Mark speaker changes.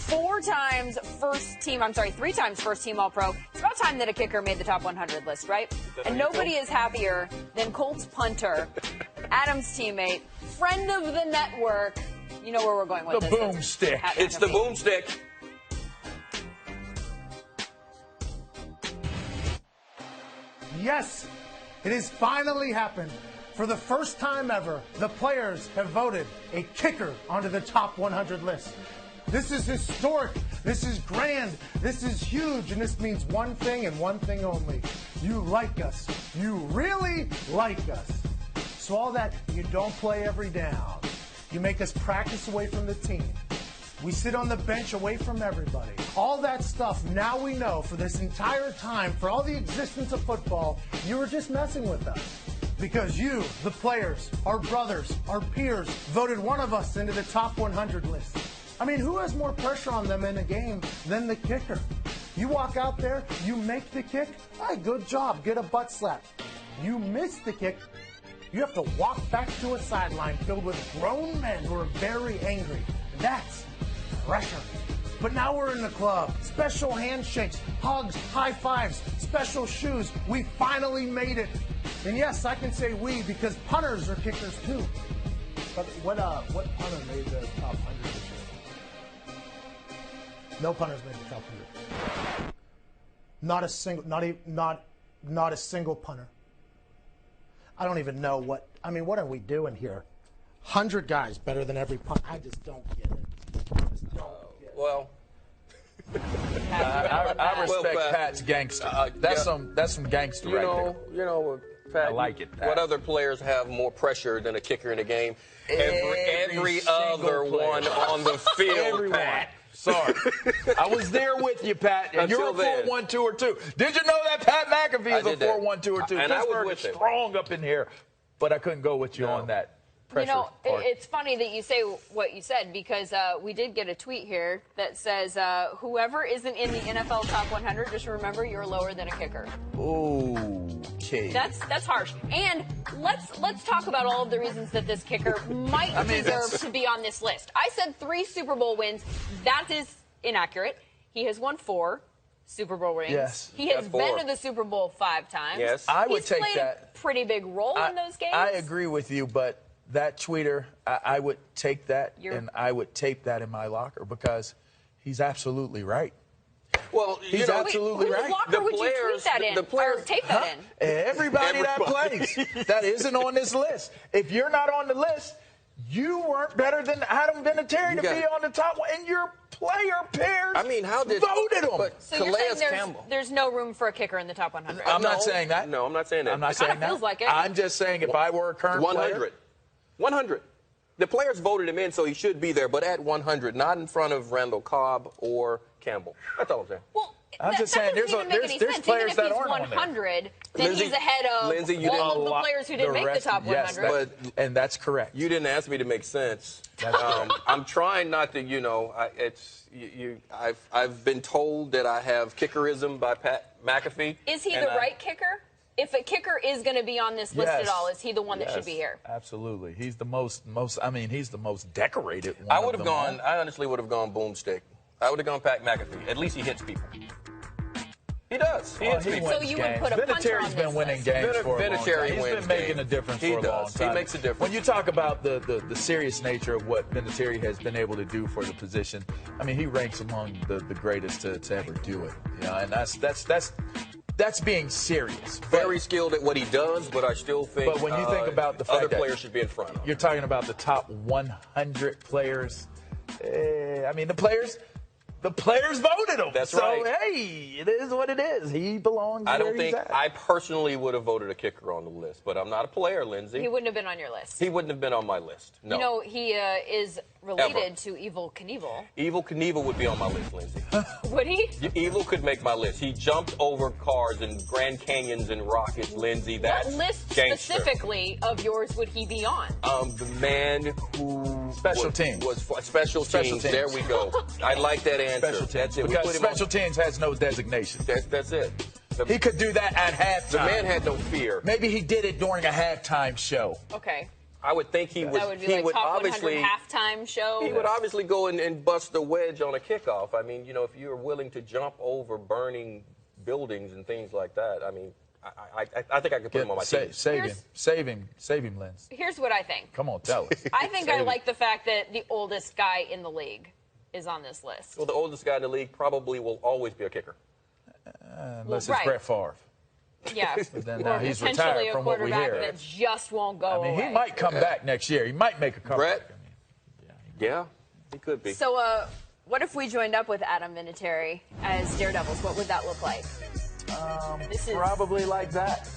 Speaker 1: three times first team All-Pro. It's about time that a kicker made the top 100 list, right? And nobody is happier than Colts punter, Adam's teammate, friend of the network. You know where we're going with
Speaker 2: this.
Speaker 1: The
Speaker 2: boomstick.
Speaker 3: It's the boomstick.
Speaker 4: Yes, it has finally happened. For the first time ever, the players have voted a kicker onto the top 100 list. This is historic. This is grand. This is huge. And this means one thing and one thing only. You like us. You really like us. So all that you don't play every down. You make us practice away from the team. We sit on the bench away from everybody. All that stuff, now we know for this entire time, for all the existence of football, you were just messing with us. Because you, the players, our brothers, our peers, voted one of us into the top 100 list. I mean, who has more pressure on them in a game than the kicker? You walk out there, you make the kick, hey, good job, get a butt slap. You miss the kick, you have to walk back to a sideline filled with grown men who are very angry. That's pressure. But now we're in the club. Special handshakes, hugs, high fives, special shoes. We finally made it. And yes, I can say we because punters are kickers too. But what punter made the top 100 this year? No punters made the top 100. Not a single, not a single punter. I don't even know what are we doing here? 100 guys better than every punt. I just don't get it.
Speaker 3: Well,
Speaker 2: I respect Pat's gangster. That's some gangster right there.
Speaker 3: You know, Pat,
Speaker 2: I like it, Pat.
Speaker 3: What other players have more pressure than a kicker in a game? Every other one on the field, Pat.
Speaker 2: Sorry. I was there with you, Pat, and you're a 4-1-2 or 2. Did you know that Pat McAfee is a 4-1-2 or 2?
Speaker 3: And I was
Speaker 2: with strong up in here, but I couldn't go with you on that.
Speaker 1: You know, it's funny that you say what you said because we did get a tweet here that says, whoever isn't in the NFL top 100, just remember you're lower than a kicker.
Speaker 2: Okay.
Speaker 1: That's harsh. And let's talk about all of the reasons that this kicker might deserve to be on this list. I said 3 Super Bowl wins. That is inaccurate. He has won 4 Super Bowl rings.
Speaker 2: Yes.
Speaker 1: He has been to the Super Bowl 5 times.
Speaker 3: Yes.
Speaker 2: I would take
Speaker 1: He's played a pretty big role in those games.
Speaker 2: I agree with you, but that tweeter, I would take that and I would tape that in my locker because he's absolutely right.
Speaker 3: Well,
Speaker 2: he's absolutely right.
Speaker 1: Whose locker would you tweet that in? Or tape that in?
Speaker 2: Everybody that plays that isn't on this list. If you're not on the list, you weren't better than Adam Vinatieri to be on the top one, and your player pairs voted him.
Speaker 1: So you're saying there's no room for a kicker in the top 100?
Speaker 2: I'm not saying that.
Speaker 3: No, I'm not saying that.
Speaker 2: I'm not saying that.
Speaker 1: It kind of feels like it.
Speaker 2: I'm just saying if I were a current
Speaker 3: 100. 100. The players voted him in, so he should be there, but at 100, not in front of Randall Cobb or Campbell. That's all I'm saying.
Speaker 1: Well,
Speaker 2: I'm just saying there's players that aren't on there.
Speaker 1: Even if he's 100, then he's ahead of all of the players who didn't make the top 100.
Speaker 2: And that's correct.
Speaker 3: You didn't ask me to make sense. I'm trying not to, I've been told that I have kickerism by Pat McAfee.
Speaker 1: Is he the right kicker? If a kicker is going to be on this list at all, is he the one that should be here?
Speaker 2: Absolutely. He's the most he's the most decorated one.
Speaker 3: I honestly would have gone boomstick. I would have gone Pat McAfee. At least he hits people. He does. He hits people.
Speaker 1: So you would put a punter on this
Speaker 2: been winning games for a long time. He's been making a difference for a long time.
Speaker 3: He makes a difference.
Speaker 2: When you talk about the serious nature of what Vinatieri has been able to do for the position, I mean, he ranks among the greatest to ever do it. And that's being serious.
Speaker 3: Very skilled at what he does, but I still think.
Speaker 2: But when you think about the fact
Speaker 3: other players should be in front of him.
Speaker 2: You're talking about the top 100 players. I mean, the players voted him.
Speaker 3: That's right.
Speaker 2: So, hey, it is what it is. He belongs where he's at. I don't think
Speaker 3: I personally would have voted a kicker on the list, but I'm not a player, Lindsay.
Speaker 1: He wouldn't have been on your list.
Speaker 3: He wouldn't have been on my list, no.
Speaker 1: You know, he is related to Evel Knievel.
Speaker 3: Evel Knievel would be on my list, Lindsay.
Speaker 1: Would he?
Speaker 3: Evel could make my list. He jumped over cars in Grand Canyons and rockets, Lindsay. That's
Speaker 1: what list
Speaker 3: gangster.
Speaker 1: Specifically of yours would he be on?
Speaker 3: The man who
Speaker 2: special teams.
Speaker 3: Special teams. There we go. I like that answer.
Speaker 2: Special teams.
Speaker 3: That's it.
Speaker 2: Because special teams has no designation.
Speaker 3: That's it.
Speaker 2: He could do that at halftime.
Speaker 3: The man had no fear.
Speaker 2: Maybe he did it during a halftime show.
Speaker 1: Okay.
Speaker 3: I would think he would.
Speaker 1: That would be
Speaker 3: he
Speaker 1: like
Speaker 3: would
Speaker 1: top
Speaker 3: obviously
Speaker 1: 100 halftime show.
Speaker 3: He would obviously go and bust a wedge on a kickoff. I mean, you know, if you're willing to jump over burning buildings and things like that, I mean, I think I could put him on my team.
Speaker 2: Save him, Lynn.
Speaker 1: Here's what I think.
Speaker 2: Come on, tell us.
Speaker 1: I think I like the fact that the oldest guy in the league is on this list.
Speaker 3: Well, the oldest guy in the league probably will always be a kicker.
Speaker 2: Unless it's Brett Favre.
Speaker 1: Yeah.
Speaker 2: But then now he's
Speaker 1: potentially
Speaker 2: retired
Speaker 1: a
Speaker 2: from what we
Speaker 1: quarterback
Speaker 2: hear.
Speaker 1: that just won't go
Speaker 2: I mean,
Speaker 1: away.
Speaker 2: he might come back next year. He might make a comeback.
Speaker 3: Brett? Yeah, he could be.
Speaker 1: So, what if we joined up with Adam Vinatieri as Daredevils? What would that look like?
Speaker 2: Probably like that.